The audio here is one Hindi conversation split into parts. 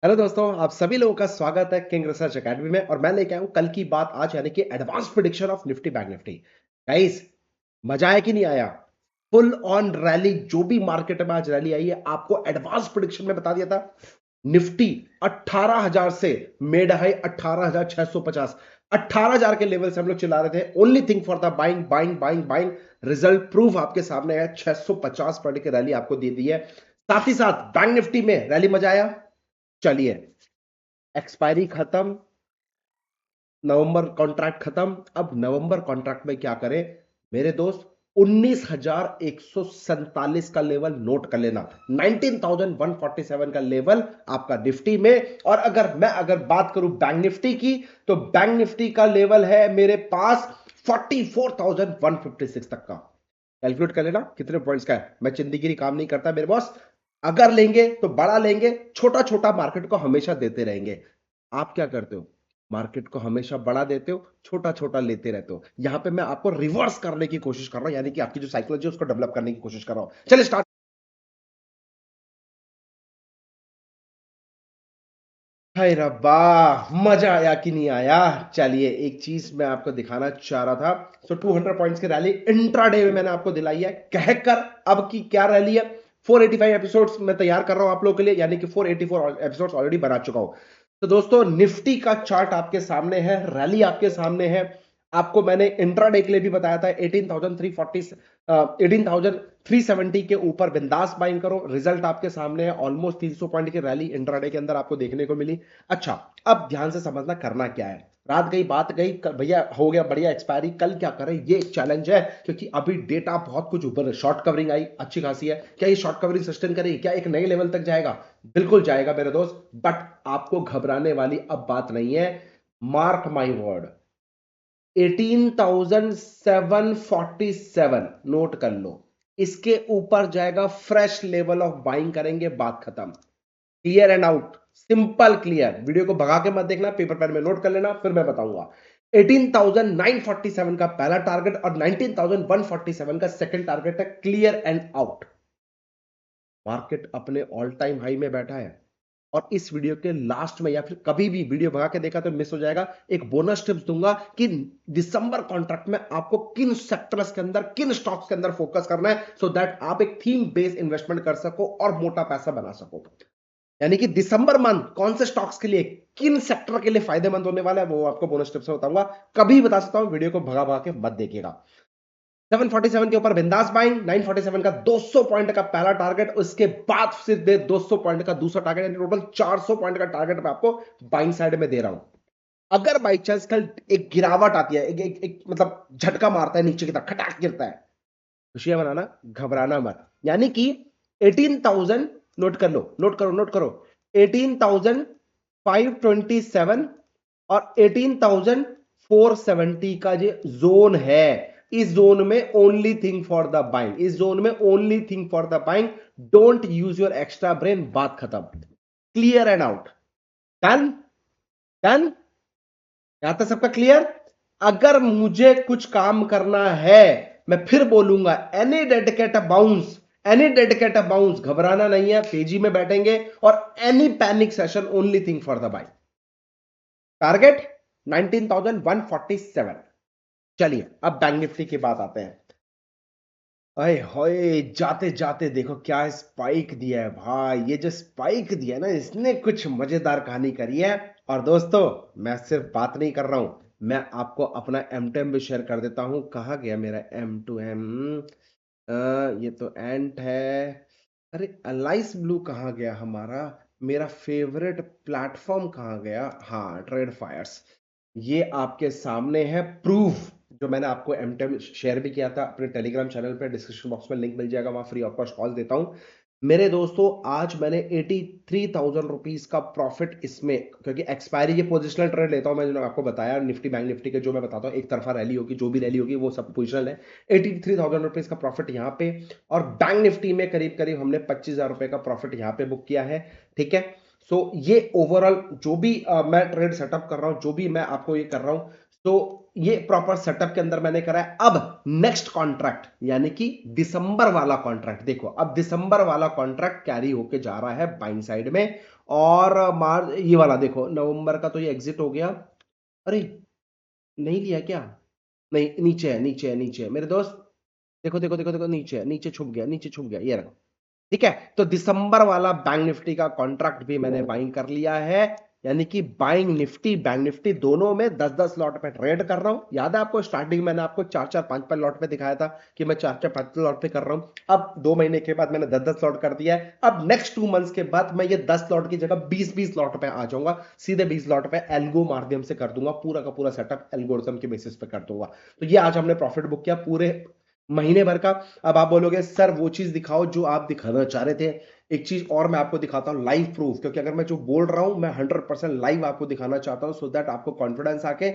हेलो दोस्तों, आप सभी लोगों का स्वागत है किंग रिसर्च एकेडमी में। और मैं लेके आया हूं कल की बात आज, यानी कि advance prediction of Nifty bank Nifty. Guys, मजा आया कि नहीं आया? फुल ऑन रैली, जो भी मार्केट में आज रैली आई है, आपको एडवांस प्रिडिक्शन में बता दिया था। निफ्टी 18,000 से मेड हाई 18,650, 18,000 के लेवल से हम लोग चिल्ला रहे थे only thing for the buying buying buying buying. Result proof आपके सामने है, 650 पॉइंट की रैली आपको दे दी है। साथ ही साथ बैंक निफ्टी में रैली मजा आया। चलिए, एक्सपायरी खत्म, नवंबर कॉन्ट्रैक्ट खत्म। अब नवंबर कॉन्ट्रैक्ट में क्या करें मेरे दोस्त? 19,147 का लेवल नोट कर लेना, 19,147 का लेवल आपका निफ्टी में। और अगर बात करूं बैंक निफ्टी की, तो बैंक निफ्टी का लेवल है मेरे पास 44,156 तक का। कैलकुलेट कर लेना कितने पॉइंट्स का है। मैं चिंदीगिरी काम नहीं करता मेरे बॉस। अगर लेंगे तो बड़ा लेंगे, छोटा छोटा मार्केट को हमेशा देते रहेंगे। आप क्या करते हो? मार्केट को हमेशा बड़ा देते हो, छोटा छोटा लेते रहते हो। यहां पे मैं आपको रिवर्स करने की कोशिश कर रहा हूं, यानी कि आपकी जो साइकोलॉजी है उसको डेवलप करने की कोशिश कर रहा हूं। चलिए स्टार्ट। हाय रब्बा, मजा आया कि नहीं आया? चलिए, एक चीज मैं आपको दिखाना चाह रहा था। 200 पॉइंट्स की रैली इंट्राडे में मैंने आपको दिलाई है कहकर। अब की क्या रैली है? 485 एपिसोड्स मैं तैयार कर रहा हूं आप लोगों के लिए, यानी कि 484 एपिसोड्स ऑलरेडी बना चुका हूं। तो दोस्तों, निफ्टी का चार्ट आपके सामने है, रैली आपके सामने है। आपको मैंने इंट्राडे के लिए भी बताया था 18,340 18,370 के ऊपर बिंदास बाइंग करो। रिजल्ट आपके सामने है, ऑलमोस्ट 300 पॉइंट की रैली इंट्राडे के अंदर आपको देखने को मिली। अच्छा, अब ध्यान से समझना करना क्या है। रात गई बात गई, भैया हो गया बढ़िया एक्सपायरी, कल क्या करें ये एक चैलेंज है। क्योंकि अभी डेटा बहुत कुछ ऊपर, शॉर्ट कवरिंग आई अच्छी खासी है। क्या ये शॉर्ट कवरिंग सस्टेन करेगी? क्या एक नए लेवल तक जाएगा? बिल्कुल जाएगा मेरे दोस्त, बट आपको घबराने वाली अब बात नहीं है। मार्क माई वर्ड, 18,747 नोट कर लो। इसके ऊपर जाएगा, फ्रेश लेवल ऑफ बाइंग करेंगे, बात खत्म। Clear and out, simple clear. Video को भगा के मत देखना, पेपर पेन में नोट कर लेना, फिर मैं बताऊंगा। 18,947 का पहला टारगेट और 19,147 का सेकंड टारगेट है। Clear and out. मार्केट अपने ऑल टाइम हाई में बैठा है। और इस वीडियो के लास्ट में, या फिर कभी भी वीडियो भगा के देखा तो मिस हो जाएगा, एक बोनस टिप्स दूंगा कि दिसंबर कॉन्ट्रैक्ट में आपको किन सेक्टर्स के अंदर, किन स्टॉक्स के अंदर फोकस करना है, सो दैट आप एक थीम बेस्ड इन्वेस्टमेंट कर सको और मोटा पैसा बना सको। यानी कि दिसंबर मंथ कौन से स्टॉक्स के लिए, किन सेक्टर के लिए फायदेमंद होने वाला है, वो आपको बोनस टिप्स में बताऊंगा। कभी बता सकता हूं, वीडियो को भगा भगा के मत देखिएगा। 747 के ऊपर बिंदास बाइंग, 947 का 200 पॉइंट का पहला टारगेट, उसके बाद फिर दे 200 पॉइंट का दूसरा टारगेट, यानी टोटल 400 पॉइंट का टारगेट मैं आपको बाइंग साइड में दे रहा हूं। अगर बाई चांस कल एक गिरावट आती है, एक मतलब झटका मारता है नीचे की तरफ, खटाक गिरता है, खुशियां मनाना, घबराना मत। यानी कि 18,000, नोट कर लो, नोट करो, नोट करो, 18,527 और 18,470 का जो जोन है, इस जोन में only thing for the buying, इस जोन में only thing for the buying. Don't use your extra brain, बात खत्म। Clear and out. Done, done. यहां तक सबका क्लियर? अगर मुझे कुछ काम करना है, मैं फिर बोलूंगा, any dedicate a bounce, any dedicate a bounce, घबराना नहीं है, तेजी में बैठेंगे। और any panic session, only thing for the by. Target 19,147। चलिए, अब बैंक निफ्टी की बात आते हैं। अरे होए, जाते जाते देखो क्या स्पाइक दिया है भाई। ये जो स्पाइक दिया है ना, इसने कुछ मजेदार कहानी करी है। और दोस्तों, मैं सिर्फ बात नहीं कर रहा हूं, मैं आपको अपना एम टू एम भी शेयर कर देता हूं। कहा गया मेरा एम टू एम? ये तो एंट है। अरे अलाइस ब्लू कहाँ गया हमारा? मेरा फेवरेट प्लेटफॉर्म कहाँ गया? हाँ, ट्रेड फायर्स। ये आपके सामने है प्रूफ, जो मैंने आपको एमटेम शेयर भी किया था अपने टेलीग्राम चैनल पे। डिस्क्रिप्शन बॉक्स में लिंक मिल जाएगा, वहां फ्री ऑफ कॉस्ट कॉल देता हूं। मेरे दोस्तों, आज मैंने 83,000 रुपीज का प्रॉफिट इसमें, क्योंकि एक्सपायरी ये पोजिशनल ट्रेड लेता हूं मैं, जो आपको बताया निफ्टी बैंक निफ्टी के, जो मैं बताता हूँ एक तरफा रैली होगी, जो भी रैली होगी वो सब पोजिशनल है। 83,000 रुपीज का प्रॉफिट यहाँ पे। और बैंक निफ्टी में करीब करीब हमने 25,000 रुपए का प्रॉफिट यहाँ पे बुक किया है। ठीक है। सो ये ओवरऑल जो भी मैं ट्रेड सेटअप कर रहा हूं, जो भी मैं आपको ये कर रहा हूं, तो ये प्रॉपर सेटअप के अंदर मैंने करा है। अब नेक्स्ट कॉन्ट्रैक्ट यानी कि दिसंबर वाला कॉन्ट्रैक्ट देखो, अब दिसंबर वाला कॉन्ट्रैक्ट कैरी होके जा रहा है बाइंग साइड में, और मार्च ये वाला देखो, नवंबर का तो ये एग्जिट हो गया। अरे नहीं लिया क्या? नहीं, नीचे है, नीचे है, नीचे है मेरे दोस्त। देखो देखो देखो देखो, नीचे है, नीचे छुप गया, नीचे छुप गया, ये रहा। ठीक है, तो दिसंबर वाला बैंक निफ्टी का कॉन्ट्रैक्ट भी मैंने बाइंग कर लिया है, यानी कि बाइंग निफ्टी बैंक निफ्टी दोनों में 10-10 लॉट पे ट्रेड कर रहा हूं। याद है आपको स्टार्टिंग मैंने आपको 4-4 5-5 लॉट पे दिखाया था कि मैं 4-4 5 लॉट पे कर रहा हूं। अब 2 महीने के बाद मैंने 10-10 लॉट कर दिया है। अब नेक्स्ट 2 मंथ्स के बाद मैं ये 10 लॉट की जगह 20-20 लॉट पे आ जाऊंगा, सीधे 20 लॉट पे एल्गो माध्यम से कर दूंगा, पूरा का पूरा सेटअप एल्गोरिथम के बेसिस पे कर दूंगा। तो ये आज हमने प्रॉफिट बुक किया पूरे महीने भर का। अब आप बोलोगे सर वो चीज दिखाओ जो आप दिखाना चाह रहे थे। एक चीज और मैं आपको दिखाता हूं, लाइव प्रूफ, क्योंकि अगर मैं जो बोल रहा हूं मैं 100% लाइव आपको दिखाना चाहता हूं, सो दैट आपको कॉन्फिडेंस आके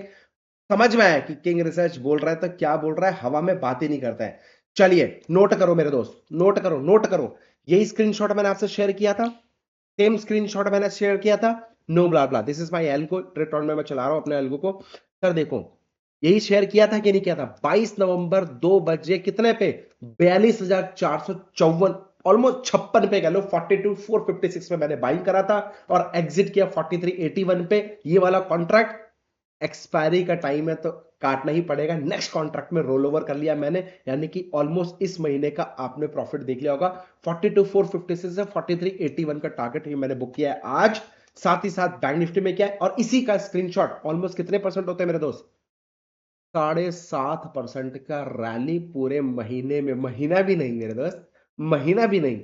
समझ में आए कि किंग रिसर्च बोल रहा है तो क्या बोल रहा है, हवा में बात ही नहीं करता है। चलिए नोट करो मेरे दोस्त, नोट करो, नोट करो। यही स्क्रीनशॉट मैंने आपसे शेयर किया था, सेम स्क्रीनशॉट मैंने शेयर किया था। No blah blah, this is my algo, ट्रेटॉन में मैं चला रहा हूं अपने एल्गो को। सर देखो यही शेयर किया था कि नहीं किया था? 22 नवंबर 2 बजे कितने पे? 42,454, ऑलमोस्ट 56 पे कह लो, 42,456 में मैंने बाइंग करा था और एग्जिट किया 4381 पे। ये वाला कॉन्ट्रैक्ट एक्सपायरी का टाइम है तो काटना ही पड़ेगा, नेक्स्ट कॉन्ट्रैक्ट में रोल ओवर कर लिया मैंने, यानी कि ऑलमोस्ट इस महीने का आपने प्रॉफिट देख लिया होगा। 42,456 से 4381 का टारगेट ये मैंने बुक किया है आज। साथ ही साथ बैंक निफ्टी में क्या है, और इसी का स्क्रीनशॉट ऑलमोस्ट कितने परसेंट होते हैं मेरे दोस्त? 7.5% का रैली पूरे महीने में, महीना भी नहीं मेरे दोस्त, महीना भी नहीं,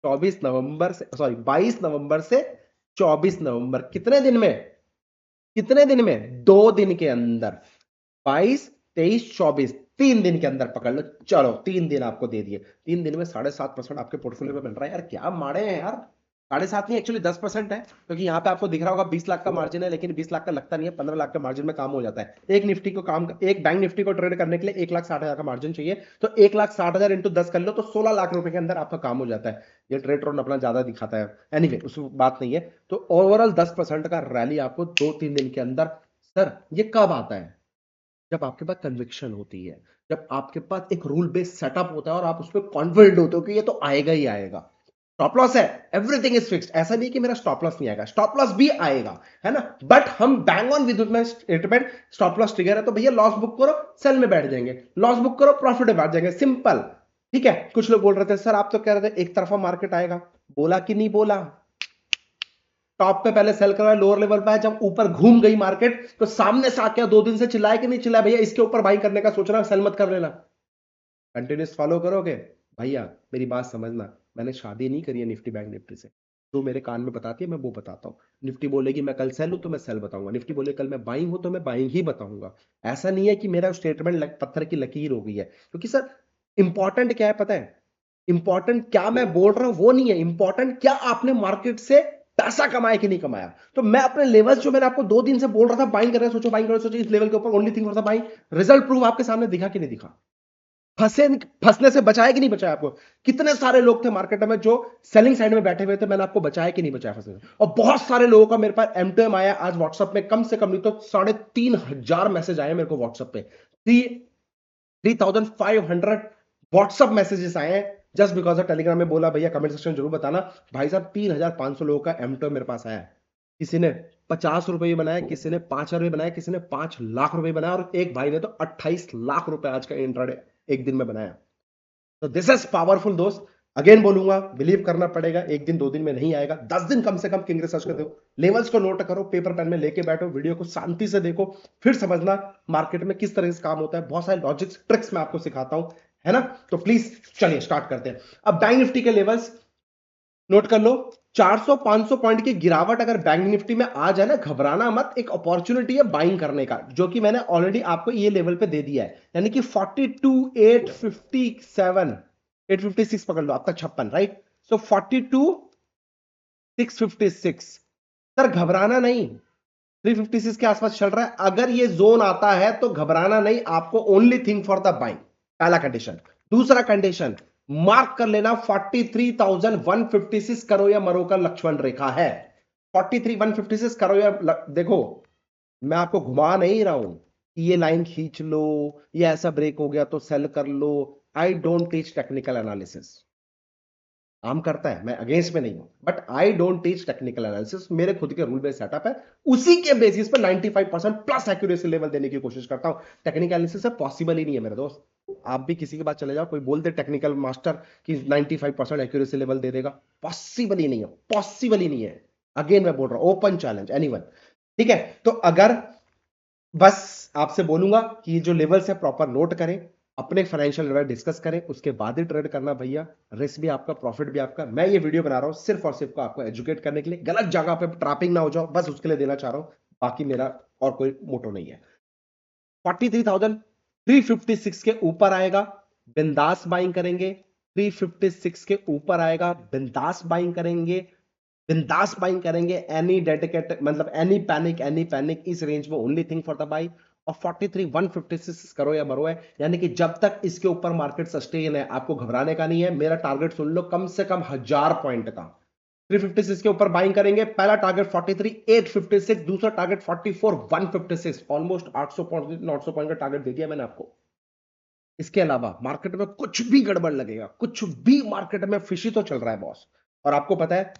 24 नवंबर से, सॉरी 22 नवंबर से 24 नवंबर, कितने दिन में? कितने दिन में? 2 दिन के अंदर, 22, 23, 24, 3 दिन के अंदर पकड़ लो। चलो 3 दिन आपको दे दिए, 3 दिन में 7.5% आपके पोर्टफोलियो में बन रहा है। यार क्या मारे हैं यार, 7.5 नहीं एक्चुअली 10% है, क्योंकि यहाँ पे आपको दिख रहा होगा 20 लाख का मार्जिन है, लेकिन 20 लाख का लगता नहीं है, 15 लाख का मार्जिन में काम हो जाता है। एक निफ्टी को काम, एक बैंक निफ्टी को ट्रेड करने के लिए 1,60,000 का मार्जिन चाहिए, तो 1,60,000 इंटू 10 कर लो तो 16 लाख रुपए के अंदर आपका काम हो जाता है। ये ट्रेड रोन अपना ज्यादा दिखाता है, एनीवे उस बात नहीं है। तो ओवरऑल 10% का रैली आपको 2-3 दिन के अंदर। सर ये कब आता है? जब आपके पास कन्विक्शन होती है, जब आपके पास एक रूल बेस्ड सेटअप होता है और आप उस पर कॉन्फिडेंट होते हो कि ये तो आएगा ही आएगा। स्टॉप लॉस है, एवरीथिंग इज फिक्स्ड, ऐसा नहीं कि मेरा स्टॉप लॉस नहीं आएगा, स्टॉप लॉस भी आएगा, है ना, बट हम बैंग ऑन विद में स्टेटमेंट, स्टॉप लॉस ट्रिगर है तो भैया लॉस बुक करो, सेल में बैठ जाएंगे, लॉस बुक करो, प्रॉफिट में बैठ जाएंगे, सिंपल। ठीक है, कुछ लोग बोल रहे थे सर आप तो कह रहे थे एक तरफा मार्केट आएगा, बोला कि नहीं बोला? टॉप पे पहले सेल करवाया, लोअर लेवल पे, जब ऊपर घूम गई मार्केट तो सामने से आके 2 दिन से चिल्लाए कि नहीं चिल्लाए भैया इसके ऊपर बाई करने का सोच रहा, सेल मत कर लेना। कंटिन्यूस फॉलो करोगे भैया, मेरी बात समझना, मैंने शादी नहीं करी है निफ्टी बैंक निफ्टी से, जो मेरे कान में बताती है मैं वो बताता हूँ। निफ्टी बोलेगी मैं कल सेल हूं तो मैं सेल बताऊंगा, निफ्टी बोले कल मैं बाइंग हूं तो मैं बाइंग ही बताऊंगा। ऐसा नहीं है कि मेरा स्टेटमेंट पत्थर की लकीर हो गई है, क्योंकि सर इंपॉर्टेंट क्या है पता है? इंपॉर्टेंट क्या मैं बोल रहा हूं वो नहीं है, इंपॉर्टेंट क्या आपने मार्केट से पैसा कमाया कि नहीं कमाया। तो मैं अपने लेवल्स जो मैंने आपको 2 दिन से बोल रहा था बाइंग कर रहे हैं, सोचो बाइंग करो, सोचो इस लेवल के ऊपर only thing for the buying, result proof आपके सामने दिखा कि नहीं दिखा? फंसे, फंसने से बचाया कि नहीं बचाया आपको? कितने सारे लोग थे मार्केट में जो सेलिंग साइड में बैठे हुए थे, मैंने आपको बचाया कि नहीं बचाया फंसने से? और बहुत सारे लोगों का मेरे पास M2M आया आज व्हाट्सएप में, कम से कम नहीं तो 3,500 मैसेज आए मेरे को व्हाट्सएप पे, 3,500 व्हाट्सएप मैसेजेस आए हैं जस्ट बिकॉज ऑफ टेलीग्राम में बोला भैया कमेंट सेक्शन जरूर बताना। भाई साहब 3,500 लोगों का M2M मेरे पास आया है, किसी ने 50 रुपए बनाया, किसी ने 5,000 रुपए बनाया, किसी ने 5 लाख रुपए बनाया, और एक भाई ने तो 28 लाख रुपए आज का इंट्राडे एक दिन में बनाया। तो दिस इज पावरफुल दोस्त, अगेन बोलूंगा बिलीव करना पड़ेगा, एक दिन 2 दिन में नहीं आएगा, 10 दिन कम से कम किंग रिसर्च कर दो, लेवल्स को नोट करो, पेपर पेन में लेके बैठो, वीडियो को शांति से देखो, फिर समझना मार्केट में किस तरह से काम होता है। बहुत सारे लॉजिक्स ट्रिक्स मैं आपको सिखाता हूं, है ना। तो प्लीज चलिए स्टार्ट करते हैं। अब बैंक निफ्टी के लेवल्स नोट कर लो, 400-500 पॉइंट की गिरावट अगर बैंक निफ्टी में आ जाए ना, घबराना मत, एक अपॉर्चुनिटी है बाइंग करने का, जो कि मैंने ऑलरेडी आपको ये लेवल पे दे दिया है, यानी कि 42,857, 856 पकड़ लो, आपका 56, राइट। सो 42,656, सर घबराना नहीं, 356 के आसपास चल रहा है, अगर ये जोन आता है तो घबराना नहीं, आपको only thing for the buying, पहला कंडीशन। दूसरा कंडीशन मार्क कर लेना, 43,156 करो या मरो का लक्ष्मण रेखा है, 43,156 करो या देखो मैं आपको घुमा नहीं रहा हूं, ये लाइन खींच लो, ये ऐसा ब्रेक हो गया तो सेल कर लो। I don't teach technical analysis. काम करता है, मैं अगेंस्ट में नहीं हूं, but I don't teach technical analysis. मेरे खुद के रूल बेस्ड सेटअप है, उसी के बेसिस पे 95% प्लस एक्यूरेसी लेवल देने की कोशिश करता हूं। टेक्निकल एनालिसिस से पॉसिबल ही नहीं है मेरे दोस्त। आप भी किसी के पास चले जाओ, कोई बोल दे टेक्निकल मास्टर कि 95% एक्यूरेसी लेवल दे देगा, पॉसिबल ही नहीं है, पॉसिबल ही नहीं है। अगेन मैं बोल रहा हूं, ओपन चैलेंज एनीवन। ठीक है, तो अगर बस आपसे बोलूंगा कि ये जो लेवल्स है प्रॉपर नोट करें, अपने फाइनेंशियल लेवल डिस्कस करें, उसके बाद ही ट्रेड करना भैया। रिस्क भी आपका, प्रॉफिट भी आपका। मैं ये वीडियो बना रहा हूं सिर्फ और सिर्फ को आपको एजुकेट करने के लिए, गलत जगह पे ट्रैपिंग ना हो जाओ, बस उसके लिए देना चाह रहा हूं। बाकी मेरा और कोई मोटो नहीं है। 43,356 के ऊपर आएगा, बिंदास बाइंग करेंगे। 356 के ऊपर आएगा, बिंदास बाइंग करेंगे, बिंदास बाइंग करेंगे। एनी डेडिकेटेड मतलब एनी पैनिक इस रेंज में only thing for the by. और 43,156 करो या मरो है, यानी कि जब तक इसके ऊपर मार्केट सस्टेन है आपको घबराने का नहीं है। मेरा टारगेट सुन लो, कम से कम 1000 पॉइंट का। 356 के ऊपर बाइंग करेंगे। पहला टारगेट 43,856, दूसरा टारगेट 44,156। ऑलमोस्ट 800 पॉइंट 900 पॉइंट का टारगेट दे दिया मैंने आपको। इसके अलावा मार्केट में कुछ भी गड़बड़ लगेगा, कुछ भी मार्केट में फिशी तो चल रहा है बॉस। और आपको पता है,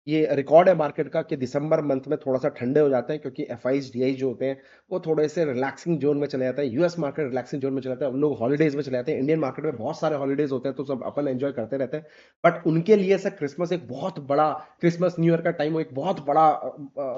ये रिकॉर्ड है मार्केट का कि दिसंबर मंथ में थोड़ा सा ठंडे हो जाते हैं, क्योंकि एफआईज डीआई जो होते हैं वो थोड़े से रिलैक्सिंग जोन में चले जाते हैं। यूएस मार्केट रिलैक्सिंग जोन में चले जाते हैं, हम लोग हॉलीडेज में चले जाते हैं। इंडियन मार्केट में बहुत सारे हॉलीडेज होते हैं, तो सब अपन एंजॉय करते रहते हैं। बट उनके लिए सर क्रिसमस एक बहुत बड़ा, क्रिसमस न्यू ईयर का टाइम एक बहुत बड़ा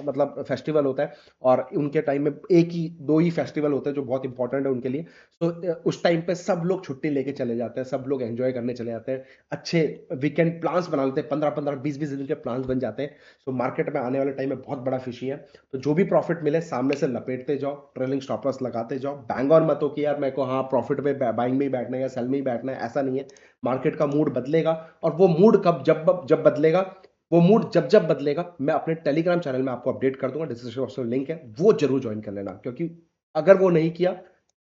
मतलब फेस्टिवल होता है। और उनके टाइम में एक ही दो ही फेस्टिवल होते हैं जो बहुत इंपॉर्टेंट है उनके लिए। तो उस टाइम पे सब लोग छुट्टी लेके चले जाते हैं, सब लोग एंजॉय करने चले जाते हैं। अच्छे वीकेंड प्लान्स बना लेते हैं, 15-15 20-20 दिन के प्लान्स बन जाते हैं। तो मार्केट में आने वाले टाइम में बहुत बड़ा फिशी है। तो जो भी प्रॉफिट मिले सामने से लपेटते जाओ, ट्रेलिंग स्टॉप लॉस लगाते जाओ। बैंग ऑन मत हो कि यार मेरे को हाँ प्रॉफिट में बाइंग में ही बैठना है या सेल में ही बैठना है, ऐसा नहीं है। मार्केट का मूड बदलेगा, और वो मूड कब जब जब बदलेगा, वो मूड जब जब बदलेगा मैं अपने टेलीग्राम चैनल में आपको अपडेट कर दूंगा। डिस्क्रिप्शन बॉक्स में लिंक है, वो जरूर ज्वाइन कर लेना। क्योंकि अगर वो नहीं किया,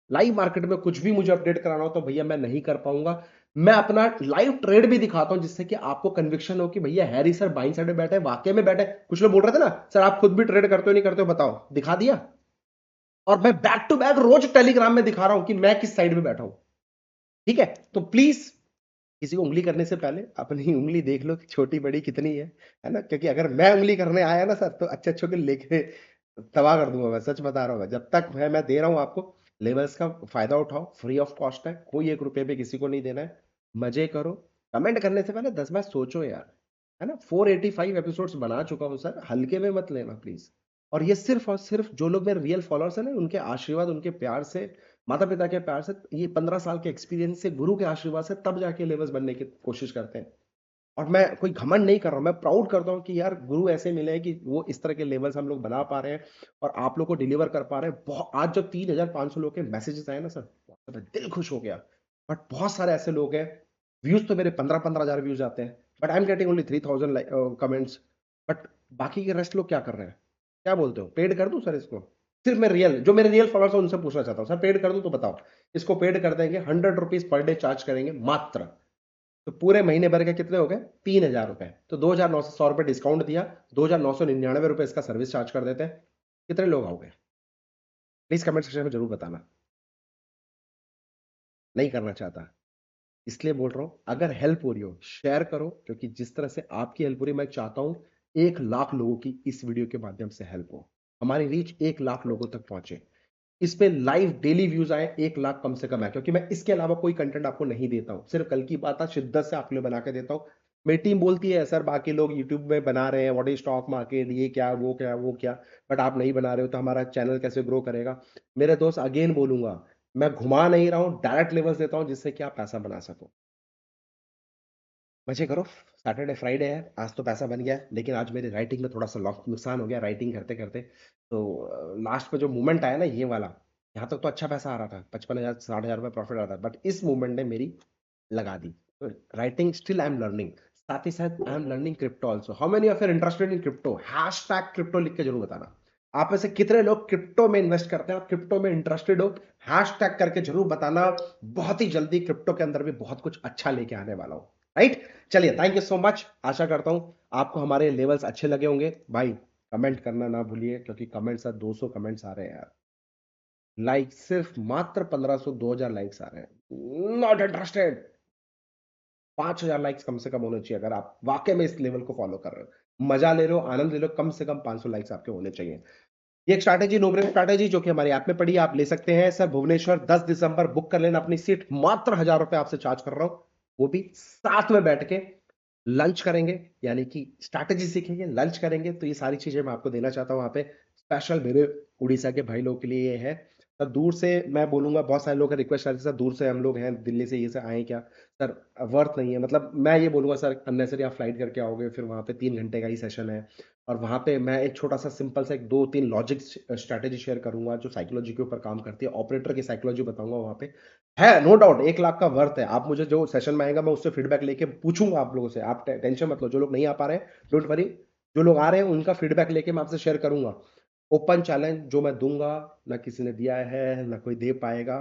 लाइव मार्केट में कुछ भी मुझे अपडेट कराना हो तो भैया मैं नहीं कर पाऊंगा। मैं अपना लाइव ट्रेड भी दिखाता हूं, जिससे कि आपको कन्विक्शन हो कि भैया हैरी सर बाइंग साइड में बैठे, वाकई में बैठे। कुछ लोग बोल रहे थे ना सर आप खुद भी ट्रेड करते हो नहीं करते हो, बताओ, दिखा दिया। और मैं बैक टू बैक रोज टेलीग्राम में दिखा रहा हूं कि मैं किस साइड में बैठा हूं। ठीक है, तो प्लीज किसी को उंगली करने से पहले अपनी उंगली देख लो कि छोटी बड़ी कितनी है ना। क्योंकि अगर मैं उंगली करने आया ना सर, तो अच्छे अच्छे के लेके तबाह कर दूंगा। मैं सच बता रहा हूँ, जब तक मैं दे रहा हूँ आपको लेवल्स का फायदा उठाओ, फ्री ऑफ कॉस्ट है, कोई 1 रुपये भी किसी को नहीं देना है। मजे करो। कमेंट करने से पहले 10 बार सोचो यार, है ना। 485 एपिसोड्स बना चुका हूँ सर, हल्के में मत लेना प्लीज। और ये सिर्फ और सिर्फ जो लोग मेरे रियल फॉलोअर्स हैं ना, उनके आशीर्वाद, उनके प्यार से, माता पिता के प्यार से, ये 15 साल के एक्सपीरियंस से, गुरु के आशीर्वाद से तब जाके लेवल्स बनने की कोशिश करते हैं। और मैं कोई घमंड नहीं कर रहा हूं, मैं प्राउड करता हूं कि यार गुरु ऐसे मिले हैं कि वो इस तरह के लेवल्स हम लोग बना पा रहे हैं और आप लोग को डिलीवर कर पा रहे हैं। बहुत, आज जब 3,500 लोग के मैसेजेस आए ना सर, तो दिल खुश हो गया। बट बहुत सारे ऐसे लोग हैं, व्यूज तो मेरे 15-15 हजार व्यूज आते हैं, but I am getting only 3,000 comments. But बाकी के रेस्ट लोग क्या कर रहे हैं? क्या बोलते हो, पेड कर दूं सर इसको? सिर्फ मैं रियल, जो मेरे रियल फॉलोअर्स हैं उनसे पूछना चाहता हूँ, सर पेड कर दूं तो बताओ। इसको पेड कर देंगे, 100 रुपीज पर डे चार्ज करेंगे मात्र। तो पूरे महीने भर के कितने हो गए? 3,000 रुपए। तो 2,900 रुपए डिस्काउंट दिया, 2,999 रुपए इसका सर्विस चार्ज कर देते हैं। कितने लोग आओगे? प्लीज कमेंट सेक्शन में जरूर बताना। नहीं करना चाहता, इसलिए बोल रहा हूं, अगर हेल्प हो रही हो शेयर करो, क्योंकि जिस तरह से आपकी हेल्प हो रही है, मैं चाहता हूं 1 लाख लोगों की इस वीडियो के माध्यम से हेल्प हो, हमारी रीच 1 लाख लोगों तक पहुंचे। इस पे लाइव डेली व्यूज आए 1 लाख कम से कम है, क्योंकि मैं इसके अलावा कोई कंटेंट आपको नहीं देता हूं। सिर्फ कल की बात है, शिद्दत से आपके लिए बना के देता हूं। मेरी टीम बोलती है सर बाकी लोग यूट्यूब में बना रहे हैं, व्हाट इज स्टॉक मार्केट, ये क्या वो क्या वो क्या, बट आप नहीं बना रहे हो, तो हमारा चैनल कैसे ग्रो करेगा? मेरे दोस्त अगेन बोलूंगा, मैं घुमा नहीं रहा हूं, डायरेक्ट लेवल्स देता हूं जिससे कि आप पैसा बना सको। मजे करो। सैटरडे फ्राइडे है, आज तो पैसा बन गया है, लेकिन आज मेरी राइटिंग में थोड़ा सा नुकसान हो गया राइटिंग करते करते। तो लास्ट में जो मूवमेंट आया ना ये वाला, यहाँ तक तो अच्छा पैसा आ रहा था, 55,000 60,000 रुपये प्रॉफिट आ रहा था, बट इस मूवमेंट ने मेरी लगा दी। तो writing still I am learning, साथ ही साथ I am learning crypto also. How many of you're interested in crypto? Hash tag crypto लिख के जरूर बताना। आप में से कितने लोग क्रिप्टो में इन्वेस्ट करते हैं, आप क्रिप्टो में इंटरेस्टेड हो? हैश टैग करके जरूर बताना। बहुत ही जल्दी क्रिप्टो के अंदर भी बहुत कुछ अच्छा लेके आने वाला हूं। राइट, चलिए, थैंक यू सो मच। आशा करता हूं आपको हमारे लेवल्स अच्छे लगे होंगे। भाई कमेंट करना ना भूलिए, क्योंकि कमेंट्स 200 कमेंट्स आ रहे हैं यार। लाइक सिर्फ मात्र 1500 2000 लाइक्स आ रहे हैं, नॉट इंटरेस्टेड। 5000 लाइक्स कम से कम होने चाहिए अगर आप वाकई में इस लेवल को फॉलो कर रहे हो, मजा ले रहे हो, आनंद ले रहे हो, कम से कम 500 लाइक्स आपके होने चाहिए। ये एक स्ट्रैटेजी, नो ब्रेन स्ट्रैटेजी, जो कि हमारी ऐप में पड़ी है, आप ले सकते हैं। सर भुवनेश्वर 10 दिसंबर बुक कर लेना अपनी सीट, मात्र 1000 रुपए आपसे चार्ज कर रहा हूं, वो भी साथ में बैठ के लंच करेंगे, यानी कि स्ट्रैटेजी सीखेंगे, लंच करेंगे। तो ये सारी चीजें मैं आपको देना चाहता हूँ वहां पे, स्पेशल मेरे उड़ीसा के भाई लोग के लिए ये है। सर दूर से मैं बोलूंगा, बहुत सारे लोग का रिक्वेस्ट आ रही है, सर दूर से हम लोग हैं, दिल्ली से ये से आए क्या सर, वर्थ नहीं है। मतलब मैं ये बोलूंगा सर, अननेसरी आप फ्लाइट करके आओगे, फिर वहां पे 3 घंटे का ही सेशन है, और वहां पे मैं एक छोटा सा सिंपल सा एक 2-3 लॉजिक स्ट्रैटेजी शेयर करूंगा जो साइकोलॉजी के ऊपर काम करती है, ऑपरेटर की साइकोलॉजी बताऊंगा वहां पे। है नो डाउट 1 लाख का वर्थ है। आप मुझे जो सेशन में आएगा मैं उससे फीडबैक लेके पूछूंगा आप लोगों से, आप टेंशन मत लो। जो लोग नहीं आ पा रहे हैं डोंट वरी, जो लोग आ रहे हैं उनका फीडबैक लेके मैं आपसे शेयर करूंगा। ओपन चैलेंज जो मैं दूंगा, ना किसी ने दिया है ना कोई दे पाएगा।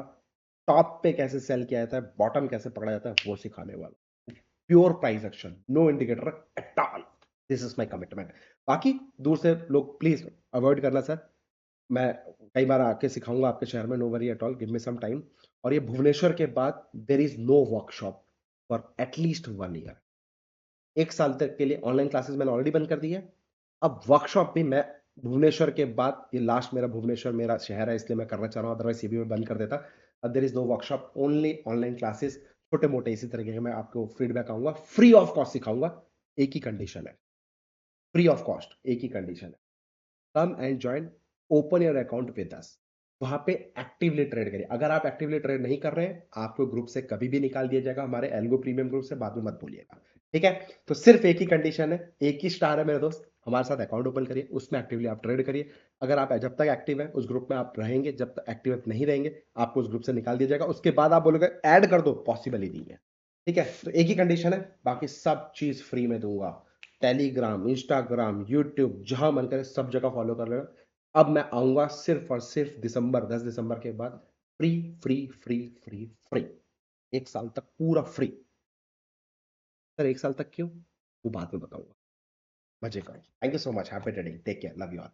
टॉप पे कैसे सेल किया जाता है, बॉटम कैसे पकड़ा जाता है, वो सिखाने वाला। Pure price action, no indicator at all, this is my commitment. बाकी दूर से लोग प्लीज अवॉइड करना सर, मैं कई बार आके सिखाऊंगा आपके शहर में, no worry at all, give me some time. और ये भुवनेश्वर के बाद there is no workshop for at least 1 year. 1 साल तक के लिए ऑनलाइन क्लासेस मैंने ऑलरेडी बंद कर दी है, अब वर्कशॉप भी मैं भुवनेश्वर के बाद, ये लास्ट मेरा भुवनेश्वर मेरा शहर है इसलिए मैं करना चाह रहा हूँ, अदरवाइज ये भी मैं बंद कर देता। अब there is no workshop, only online classes, छोटे मोटे इसी तरीके के मैं आपको फीडबैक आऊंगा, फ्री ऑफ कॉस्ट सिखाऊंगा। एक ही कंडीशन है, फ्री ऑफ कॉस्ट, एक ही कंडीशन है, come and join, open your account with us. वहां पे एक्टिवली ट्रेड करिए। अगर आप एक्टिवली ट्रेड नहीं कर रहे हैं, आपको ग्रुप से कभी भी निकाल दिया जाएगा, हमारे एल्गो प्रीमियम ग्रुप से, बाद में मत भूलिएगा, ठीक है। तो सिर्फ एक ही कंडीशन है, एक ही स्टार है मेरे दोस्त, हमारे साथ अकाउंट ओपन करिए, उसमें एक्टिवली आप ट्रेड करिए। अगर आप जब तक एक्टिव है उस ग्रुप में आप रहेंगे, जब तक एक्टिव नहीं रहेंगे आपको उस ग्रुप से निकाल दिया जाएगा। उसके बाद आप बोलोगे ऐड कर दो, पॉसिबल ही नहीं है, ठीक है। तो एक ही कंडीशन है, बाकी सब चीज फ्री में दूंगा। टेलीग्राम, इंस्टाग्राम, यूट्यूब, जहां मन करे सब जगह फॉलो कर लेना। अब मैं आऊंगा सिर्फ और सिर्फ दिसंबर, 10 दिसंबर के बाद, free free free free free, 1 साल तक पूरा फ्री। सर 1 साल तक क्यों, वो बाद में बताऊंगा, मजे करो। Thank you so much, happy trading, take care, love you all.